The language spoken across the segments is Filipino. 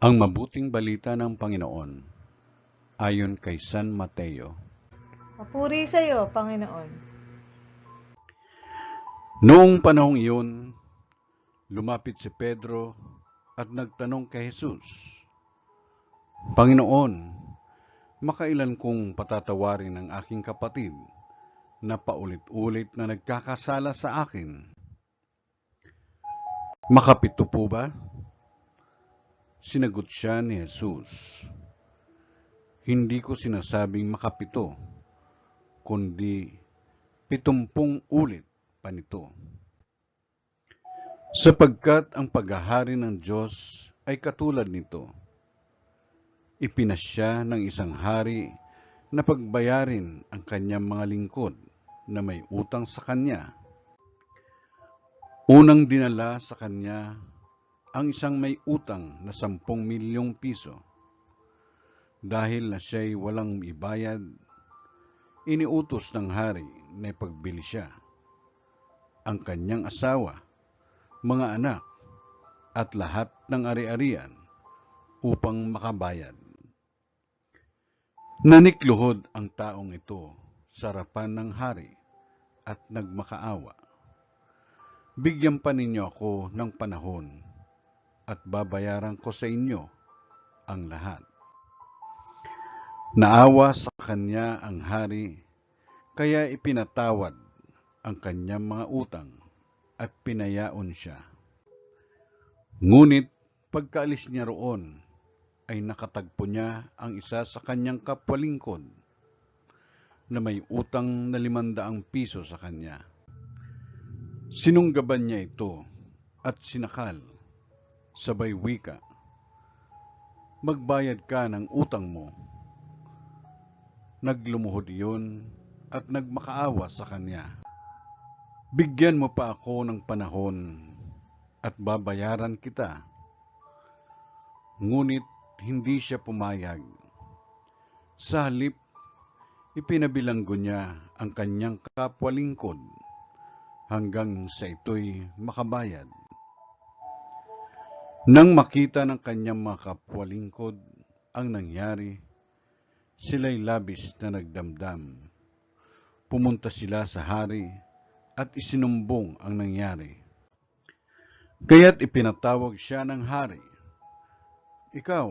Ang mabuting balita ng Panginoon ayon kay San Mateo. Papuri sa iyo, Panginoon. Noong panahong iyon, lumapit si Pedro at nagtanong kay Jesus, Panginoon, makailan kong patatawarin ang aking kapatid na paulit-ulit na nagkakasala sa akin? Makapito po ba? Sinagot siya ni Jesus, hindi ko sinasabing makapito, kundi 70 ulit pa nito. Sapagkat ang paghahari ng Diyos ay katulad nito. Ipinasya ng isang hari na pagbayarin ang kanyang mga lingkod na may utang sa kanya. Unang dinala sa kanya ang isang may utang na 10 milyong piso. Dahil na siya'y walang ibayad, iniutos ng hari na ipagbili siya, ang kanyang asawa, mga anak, at lahat ng ari-arian upang makabayad. Nanikluhod ang taong ito sa harapan ng hari at nagmakaawa. Bigyan pa ninyo ako ng panahon at babayaran ko sa inyo ang lahat. Naawa sa kanya ang hari, kaya ipinatawad ang kanyang mga utang at pinayaon siya. Ngunit pagkaalis niya roon, ay nakatagpo niya ang isa sa kanyang kapwalingkod na may utang na 500 piso sa kanya. Sinunggaban niya ito at sinakal, sabay wika, magbayad ka ng utang mo. Naglumuhod iyon at nagmakaawa sa kanya. Bigyan mo pa ako ng panahon at babayaran kita. Ngunit hindi siya pumayag. Sa halip, ipinabilanggo niya ang kanyang kapwalingkod hanggang sa ito'y makabayad. Nang makita ng kanyang mga kapwalingkod ang nangyari, sila'y labis na nagdamdam. Pumunta sila sa hari at isinumbong ang nangyari. Kaya't ipinatawag siya ng hari. Ikaw,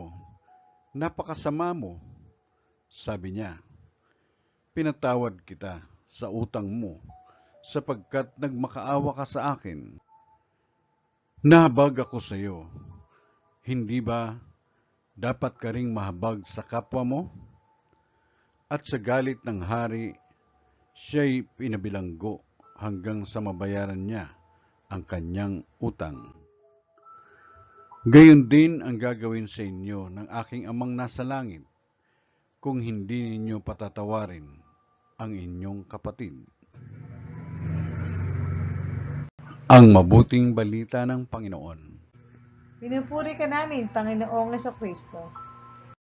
napakasama mo, sabi niya. Pinatawad kita sa utang mo sapagkat nagmakaawa ka sa akin. Nahabag ako sa iyo. Hindi ba dapat ka ring mahabag sa kapwa mo? At sa galit ng hari, siya'y pinabilanggo hanggang sa mabayaran niya ang kanyang utang. Gayon din ang gagawin sa inyo ng aking amang nasa langit kung hindi ninyo patatawarin ang inyong kapatid. Ang mabuting balita ng Panginoon. Pinupuri ka namin, Panginoong Kristo.